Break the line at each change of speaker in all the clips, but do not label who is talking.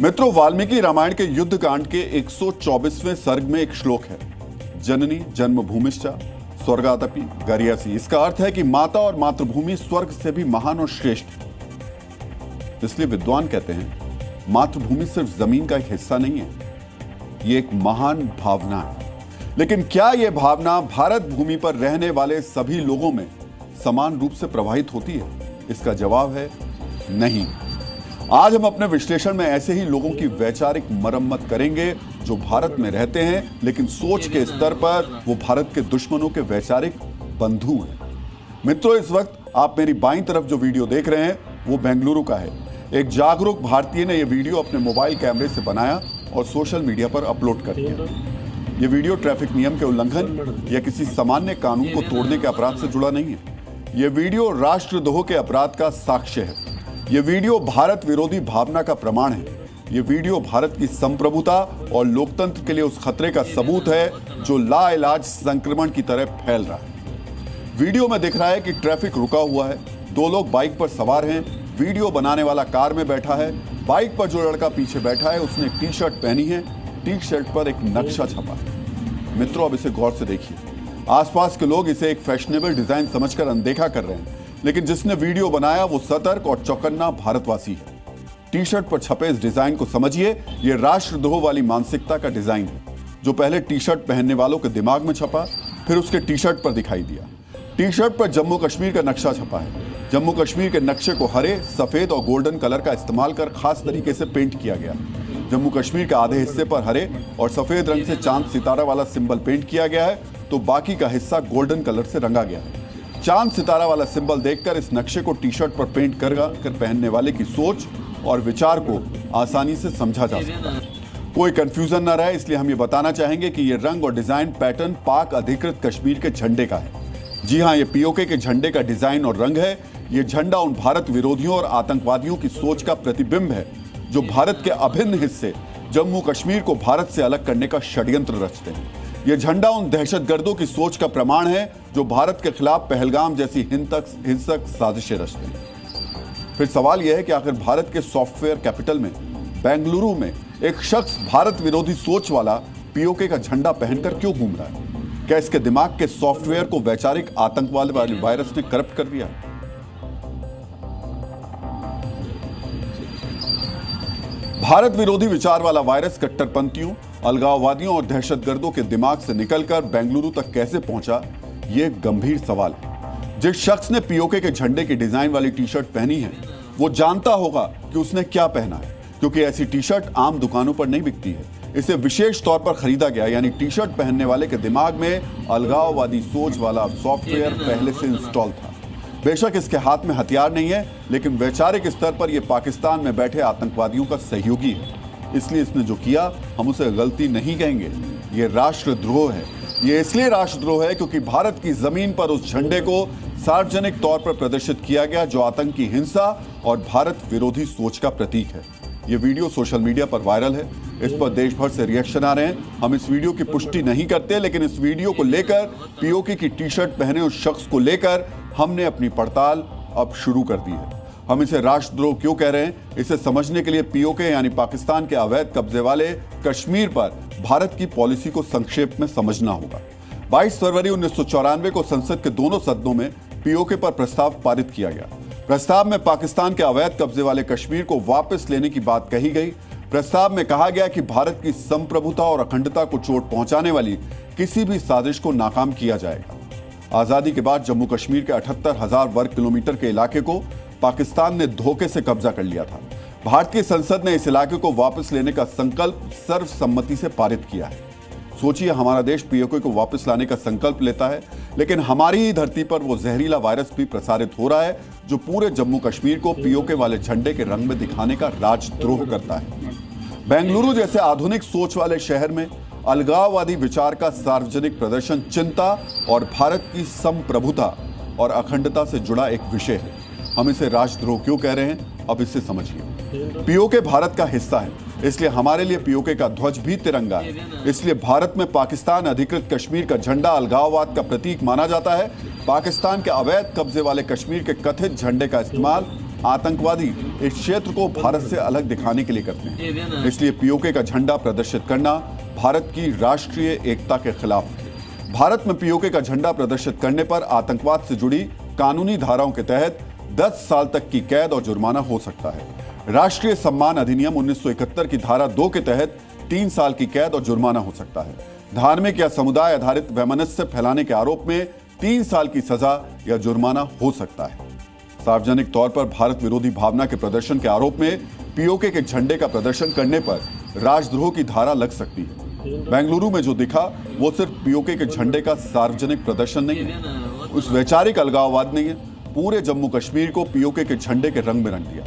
मित्रों, वाल्मीकि रामायण के युद्ध कांड के 124वें सर्ग में एक श्लोक है, जननी जन्मभूमिश्च स्वर्गादपि गर्यासि। इसका अर्थ है कि माता और मातृभूमि स्वर्ग से भी महान और श्रेष्ठ है। इसलिए विद्वान कहते हैं मातृभूमि सिर्फ जमीन का एक हिस्सा नहीं है, ये एक महान भावना है। लेकिन क्या यह भावना भारत भूमि पर रहने वाले सभी लोगों में समान रूप से प्रवाहित होती है? इसका जवाब है नहीं। आज हम अपने विश्लेषण में ऐसे ही लोगों की वैचारिक मरम्मत करेंगे जो भारत में रहते हैं लेकिन सोच के स्तर पर वो भारत के दुश्मनों के वैचारिक बंधु हैं। मित्रों, इस वक्त आप मेरी बाईं तरफ जो वीडियो देख रहे हैं वो बेंगलुरु का है। एक जागरूक भारतीय ने यह वीडियो अपने मोबाइल कैमरे से बनाया और सोशल मीडिया पर अपलोड कर दिया। यह वीडियो ट्रैफिक नियम के उल्लंघन या किसी सामान्य कानून को तोड़ने के अपराध से जुड़ा नहीं है। यह वीडियो राष्ट्रद्रोह के अपराध का साक्ष्य है। यह वीडियो भारत विरोधी भावना का प्रमाण है। यह वीडियो भारत की संप्रभुता और लोकतंत्र के लिए उस खतरे का सबूत है जो लाइलाज संक्रमण की तरह फैल रहा है। वीडियो में दिख रहा है कि ट्रैफिक रुका हुआ है, दो लोग बाइक पर सवार हैं, वीडियो बनाने वाला कार में बैठा है, बाइक पर जो लड़का पीछे बैठा है उसने टी शर्ट पहनी है, टी शर्ट पर एक नक्शा छपा है। मित्रों, अब इसे गौर से देखिए। आसपास के लोग इसे एक फैशनेबल डिजाइन समझकर अनदेखा कर रहे हैं, लेकिन जिसने वीडियो बनाया वो सतर्क और चौकन्ना भारतवासी है। टी शर्ट पर छपे इस डिजाइन को समझिए, ये राष्ट्रद्रोह वाली मानसिकता का डिजाइन है जो पहले टी शर्ट पहनने वालों के दिमाग में छपा, फिर उसके टी शर्ट पर दिखाई दिया। टी शर्ट पर जम्मू कश्मीर का नक्शा छपा है। जम्मू कश्मीर के नक्शे को हरे, सफेद और गोल्डन कलर का इस्तेमाल कर खास तरीके से पेंट किया गया। जम्मू कश्मीर के आधे हिस्से पर हरे और सफेद रंग से चांद सितारा वाला सिंबल पेंट किया गया है, तो बाकी का हिस्सा गोल्डन कलर से रंगा गया है। चांद सितारा वाला सिंबल देखकर इस नक्शे को टी शर्ट पर पेंट कर पहनने वाले की सोच और विचार को आसानी से समझा जा सकता है। कोई कंफ्यूजन न रहे, इसलिए हम ये बताना चाहेंगे कि ये रंग और डिजाइन पैटर्न पाक अधिकृत कश्मीर के झंडे का है। जी हाँ, ये पीओके के झंडे का डिजाइन और रंग है। ये झंडा उन भारत विरोधियों और आतंकवादियों की सोच का प्रतिबिंब है जो भारत के अभिन्न हिस्से जम्मू कश्मीर को भारत से अलग करने का षड्यंत्र रचते हैं। यह झंडा उन दहशतगर्दों की सोच का प्रमाण है जो भारत के खिलाफ पहलगाम जैसी हिंसक साजिशें रचते हैं। फिर सवाल यह है कि आखिर भारत के सॉफ्टवेयर कैपिटल में बेंगलुरु में एक शख्स भारत विरोधी सोच वाला पीओके का झंडा पहनकर क्यों घूम रहा है? क्या इसके दिमाग के सॉफ्टवेयर को वैचारिक आतंकवाद वाले वायरस ने करप्ट कर दिया? भारत विरोधी विचार वाला वायरस कट्टरपंथियों, अलगाववादियों और दहशतगर्दों के दिमाग से निकलकर बेंगलुरु तक कैसे पहुंचा, यह एक गंभीर सवाल है। जिस शख्स ने पीओके के झंडे की डिजाइन वाली टी शर्ट पहनी है वो जानता होगा कि उसने क्या पहना है, क्योंकि ऐसी टी शर्ट आम दुकानों पर नहीं बिकती है। इसे विशेष तौर पर खरीदा गया, यानी टी शर्ट पहनने वाले के दिमाग में अलगाववादी सोच वाला सॉफ्टवेयर पहले से इंस्टॉल था। बेशक इसके हाथ में हथियार नहीं है, लेकिन वैचारिक स्तर पर यह पाकिस्तान में बैठे आतंकवादियों का सहयोगी है। इसलिए इसने जो किया हम उसे गलती नहीं कहेंगे, यह राष्ट्रद्रोह है। यह इसलिए राष्ट्रद्रोह है क्योंकि भारत की जमीन पर उस झंडे को सार्वजनिक तौर पर प्रदर्शित किया गया जो आतंकी हिंसा और भारत विरोधी सोच का प्रतीक है। यह वीडियो सोशल मीडिया पर वायरल है, इस पर देश भर से रिएक्शन आ रहे हैं। हम इस वीडियो की पुष्टि नहीं करते, लेकिन इस वीडियो को लेकर, पीओके की टी शर्ट पहने उस शख्स को लेकर हमने अपनी पड़ताल अब शुरू कर दी है। हम इसे राष्ट्रद्रोह क्यों कह रहे हैं, इसे समझने के लिए पीओके यानी पाकिस्तान के अवैध कब्जे वाले कश्मीर पर भारत की पॉलिसी को संक्षेप में समझना होगा। 22 फरवरी 1994 को संसद के दोनों सदनों में पीओके पर प्रस्ताव पारित किया गया। प्रस्ताव में पाकिस्तान के अवैध कब्जे वाले कश्मीर को वापस लेने की बात कही गई। प्रस्ताव में कहा गया कि भारत की संप्रभुता और अखंडता को चोट पहुंचाने वाली किसी भी साजिश को नाकाम किया जाएगा। आजादी के बाद जम्मू कश्मीर के 78,000 वर्ग किलोमीटर के इलाके को पाकिस्तान ने धोखे से कब्जा कर लिया था। भारतीय संसद ने इस इलाके को वापस लेने का संकल्प सर्वसम्मति से पारित किया है। सोचिए, हमारा देश पीओके को वापस लाने का संकल्प लेता है, लेकिन हमारी ही धरती पर वो जहरीला वायरस भी प्रसारित हो रहा है जो पूरे जम्मू कश्मीर को पीओके वाले झंडे के रंग में दिखाने का राजद्रोह करता है। बेंगलुरु जैसे आधुनिक सोच वाले शहर में अलगाववादी विचार का सार्वजनिक प्रदर्शन चिंता और भारत की संप्रभुता और अखंडता से जुड़ा एक विषय है। हम इसे राष्ट्रद्रोह क्यों कह रहे हैं, अब इसे समझिए। पीओके भारत का हिस्सा है, इसलिए हमारे लिए पीओके का ध्वज भी तिरंगा है। इसलिए भारत में पाकिस्तान अधिकृत कश्मीर का झंडा अलगाववाद का प्रतीक माना जाता है। पाकिस्तान के अवैध कब्जे वाले कश्मीर के कथित झंडे का इस्तेमाल आतंकवादी इस क्षेत्र को भारत से अलग दिखाने के लिए करते हैं। इसलिए पीओके का झंडा प्रदर्शित करना भारत की राष्ट्रीय एकता के खिलाफ है। भारत में पीओके का झंडा प्रदर्शित करने पर आतंकवाद से जुड़ी कानूनी धाराओं के तहत 10 साल तक की कैद और जुर्माना हो सकता है। राष्ट्रीय सम्मान अधिनियम 1971 की धारा 2 के तहत 3 साल की कैद और जुर्माना हो सकता है। धार्मिक या समुदाय आधारित वैमनस्य फैलाने के आरोप में 3 साल की सजा या जुर्माना हो सकता है। सार्वजनिक तौर पर भारत विरोधी भावना के प्रदर्शन के आरोप में पीओके के झंडे का प्रदर्शन करने पर राजद्रोह की धारा लग सकती है। बेंगलुरु में जो दिखा वो सिर्फ पीओके के झंडे का सार्वजनिक प्रदर्शन नहीं है, उस वैचारिक अलगाववाद नहीं है, पूरे जम्मू कश्मीर को पीओके के झंडे के रंग में रंग दिया।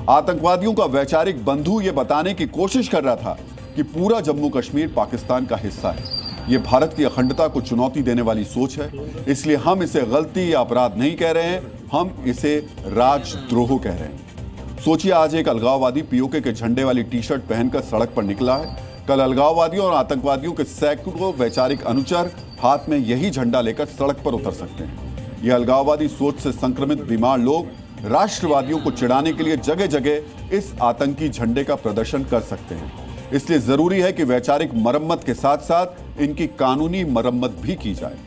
आतंकवादियों का वैचारिक बंधु ये बताने की कोशिश कर रहा था कि पूरा जम्मू कश्मीर पाकिस्तान का हिस्सा है। ये भारत की अखंडता को चुनौती देने वाली सोच है। इसलिए हम इसे गलती या अपराध नहीं कह रहे हैं, हम इसे राजद्रोह कह रहे हैं। सोचिए, आज एक अलगाववादी पीओके के झंडे वाली टी शर्ट पहनकर सड़क पर निकला है। कल अलगाववादियों और आतंकवादियों के सैकड़ों वैचारिक अनुचर हाथ में यही झंडा लेकर सड़क पर उतर सकते हैं। ये अलगाववादी सोच से संक्रमित बीमार लोग राष्ट्रवादियों को चिढ़ाने के लिए जगह जगह इस आतंकी झंडे का प्रदर्शन कर सकते हैं। इसलिए जरूरी है कि वैचारिक मरम्मत के साथ साथ इनकी कानूनी मरम्मत भी की जाए।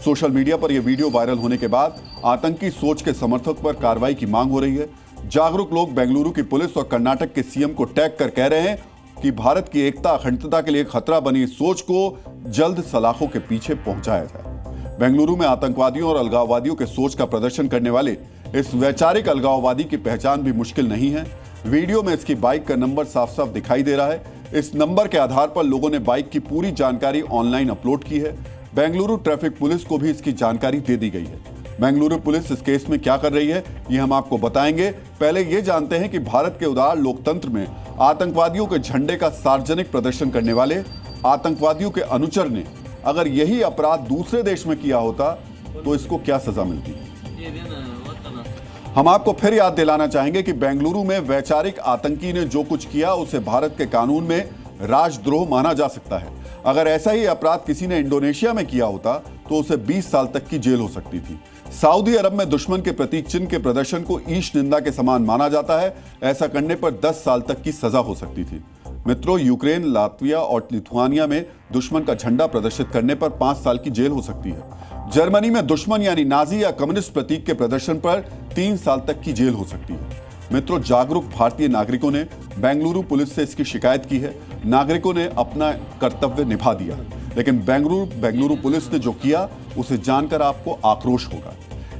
सोशल मीडिया पर यह वीडियो वायरल होने के बाद आतंकी सोच के समर्थक पर कार्रवाई की मांग हो रही है। जागरूक लोग बेंगलुरु की पुलिस और कर्नाटक के सीएम को टैग कर कह रहे हैं कि भारत की एकता अखंडता के लिए खतरा बनी इस सोच को जल्द सलाखों के पीछे पहुंचाया जाए। बेंगलुरु में आतंकवादियों और अलगाववादियों के सोच का प्रदर्शन करने वाले इस वैचारिक अलगाववादी की पहचान भी मुश्किल नहीं है। वीडियो में इसकी बाइक का नंबर साफ साफ दिखाई दे रहा है। इस नंबर के आधार पर लोगों ने बाइक की पूरी जानकारी ऑनलाइन अपलोड की है। बेंगलुरु ट्रैफिक पुलिस को भी इसकी जानकारी दे दी गई है। बेंगलुरु पुलिस इस केस में क्या कर रही है, ये हम आपको बताएंगे। पहले ये जानते हैं कि भारत के उदार लोकतंत्र में आतंकवादियों के झंडे का सार्वजनिक प्रदर्शन करने वाले आतंकवादियों के अनुचर ने अगर यही अपराध दूसरे देश में किया होता तो इसको क्या सजा मिलती। हम आपको फिर याद दिलाना चाहेंगे कि बेंगलुरु में वैचारिक आतंकी ने जो कुछ किया उसे भारत के कानून में राजद्रोह माना जा सकता है। अगर ऐसा ही अपराध किसी ने इंडोनेशिया में किया होता तो उसे 20 साल तक की जेल हो सकती थी। सऊदी अरब में दुश्मन के प्रतीक चिन्ह के प्रदर्शन को ईश निंदा के समान माना जाता है। ऐसा करने पर 10 साल तक की सजा हो सकती थी। मित्रों, यूक्रेन, लातविया और लिथुआनिया में दुश्मन का झंडा प्रदर्शित करने पर 5 साल की जेल हो सकती है। जर्मनी में दुश्मन यानी नाजी या कम्युनिस्ट प्रतीक के प्रदर्शन पर 3 साल तक की जेल हो सकती है। मित्रों, जागरूक भारतीय नागरिकों ने बेंगलुरु पुलिस से इसकी शिकायत की है। नागरिकों ने अपना कर्तव्य निभा दिया, लेकिन बेंगलुरु पुलिस ने जो किया उसे जानकर आपको आक्रोश होगा।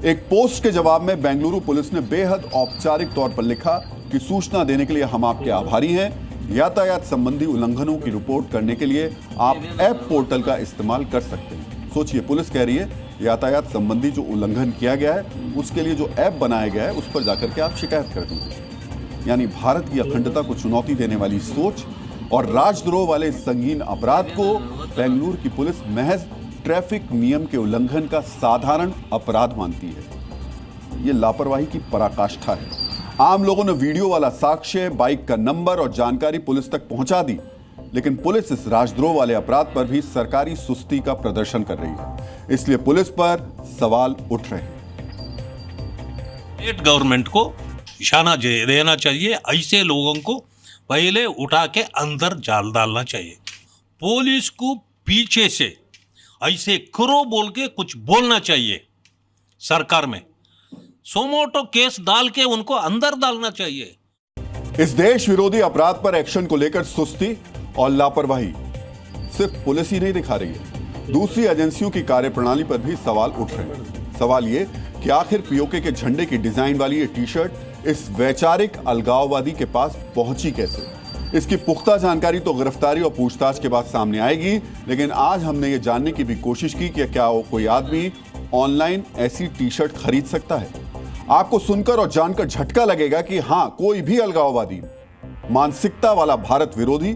एक पोस्ट के जवाब में बेंगलुरु पुलिस ने बेहद औपचारिक तौर पर लिखा कि सूचना देने के लिए हम आपके आभारी हैं। यातायात संबंधी उल्लंघनों की रिपोर्ट करने के लिए आप ऐप पोर्टल का इस्तेमाल कर सकते हैं। सोचिए, पुलिस कह रही है यातायात संबंधी जो उल्लंघन किया गया है उसके लिए जो ऐप बनाया गया है उस पर जाकर के आप शिकायत कर दीजिए। यानी भारत की अखंडता को चुनौती देने वाली सोच और राजद्रोह वाले संगीन अपराध को बेंगलुरु की पुलिस महज ट्रैफिक नियम के उल्लंघन का साधारण अपराध मानती है। ये लापरवाही की पराकाष्ठा है। आम लोगों ने वीडियो वाला साक्ष्य, बाइक का नंबर और जानकारी पुलिस तक पहुंचा दी, लेकिन पुलिस इस राजद्रोह वाले अपराध पर भी सरकारी सुस्ती का प्रदर्शन कर रही है। इसलिए पुलिस पर सवाल उठ रहे हैं।
स्टेट गवर्नमेंट को निशाना देना चाहिए। ऐसे लोगों को पहले उठा के अंदर जाल डालना चाहिए। पुलिस को पीछे से ऐसे करो बोल के कुछ बोलना चाहिए। सरकार में सोमोटो केस डाल के उनको अंदर डालना चाहिए।
इस देश विरोधी अपराध पर एक्शन को लेकर सुस्ती और लापरवाही सिर्फ पुलिस ही नहीं दिखा रही है, दूसरी एजेंसियों की कार्यप्रणाली पर भी सवाल उठ रहे हैं। सवाल ये कि आखिर पीओके के झंडे की डिजाइन वाली ये टी शर्ट इस वैचारिक अलगाववादी के पास पहुंची कैसे। इसकी पुख्ता जानकारी तो गिरफ्तारी और पूछताछ के बाद सामने आएगी, लेकिन आज हमने ये जानने की भी कोशिश की कि क्या कोई आदमी ऑनलाइन ऐसी टी शर्ट खरीद सकता है। आपको सुनकर और जानकर झटका लगेगा कि हां, कोई भी अलगाववादी, मानसिकता वाला भारत विरोधी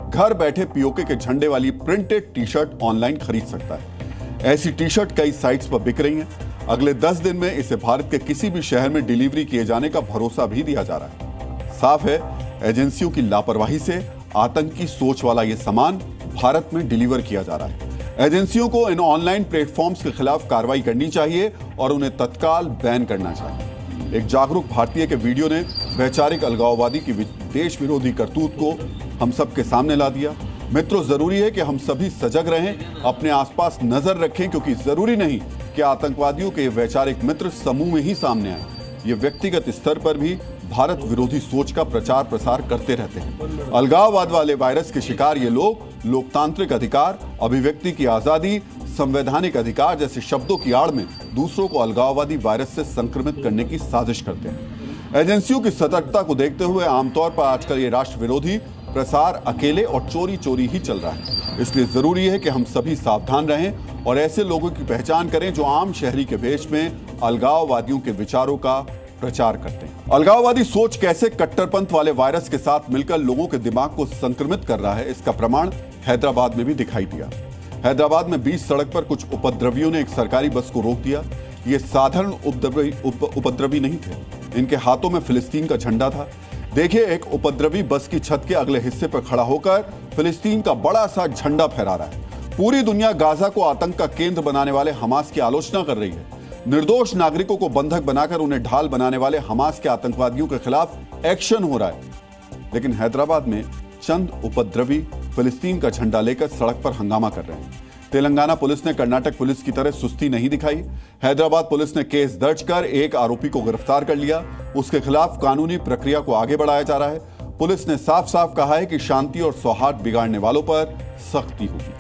घर बैठे पीओके के झंडे वाली प्रिंटेड टी शर्ट ऑनलाइन खरीद सकता है। ऐसी टी शर्ट कई साइट्स पर बिक रही हैं। अगले 10 दिन में इसे भारत के किसी भी शहर में डिलीवरी किए जाने का भरोसा भी दिया जा रहा है। साफ है, एजेंसियों की लापरवाही से आतंकी सोच वाला यह सामान भारत में डिलीवर किया जा रहा है। एजेंसियों को इन ऑनलाइन प्लेटफॉर्म्स के खिलाफ कार्रवाई करनी चाहिए और उन्हें तत्काल बैन करना चाहिए। एक जागरूक भारतीय के वीडियो ने वैचारिक अलगाववादी की देश विरोधी करतूत को हम सबके सामने ला दिया। मित्रों, जरूरी है कि हम सभी सजग रहें, अपने आसपास नजर रखें, क्योंकि जरूरी नहीं कि आतंकवादियों के वैचारिक मित्र समूह में ही सामने आए। ये व्यक्तिगत स्तर पर भी भारत विरोधी सोच का प्रचार प्रसार करते रहते हैं। अलगाववाद वाले वायरस के शिकार ये लोग लोकतांत्रिक अधिकार, अभिव्यक्ति की आजादी, संवैधानिक अधिकार जैसे शब्दों की आड़ में दूसरों को अलगाववादी वायरस से संक्रमित करने की साजिश करते हैं। एजेंसियों की सतर्कता को देखते हुए आमतौर पर आजकल ये राष्ट्र विरोधी प्रसार अकेले और चोरी चोरी ही चल रहा है। इसलिए जरूरी है कि हम सभी सावधान रहें और ऐसे लोगों की पहचान करें जो आम शहरी के भेष में अलगाववादियों के विचारों का प्रचार करते हैं। अलगाववादी सोच कैसे कट्टरपंथ वाले वायरस के साथ मिलकर लोगों के दिमाग को संक्रमित कर रहा है, इसका प्रमाण हैदराबाद में भी दिखाई दिया। हैदराबाद में बीच सड़क पर कुछ उपद्रवियों ने एक सरकारी बस को रोक दिया। ये साधारण उपद्रवी नहीं थे, इनके हाथों में फिलिस्तीन का झंडा था। देखिए, एक उपद्रवी बस की छत के अगले हिस्से पर खड़ा होकर फिलिस्तीन का बड़ा सा झंडा फहरा रहा है। पूरी दुनिया गाजा को आतंक का केंद्र बनाने वाले हमास की आलोचना कर रही है। निर्दोष नागरिकों को बंधक बनाकर उन्हें ढाल बनाने वाले हमास के आतंकवादियों के खिलाफ एक्शन हो रहा है। लेकिन हैदराबाद में चंद उपद्रवी फिलिस्तीन का झंडा लेकर सड़क पर हंगामा कर रहे हैं। तेलंगाना पुलिस ने कर्नाटक पुलिस की तरह सुस्ती नहीं दिखाई। हैदराबाद पुलिस ने केस दर्ज कर एक आरोपी को गिरफ्तार कर लिया। उसके खिलाफ कानूनी प्रक्रिया को आगे बढ़ाया जा रहा है। पुलिस ने साफ साफ कहा है कि शांति और सौहार्द बिगाड़ने वालों पर सख्ती होगी।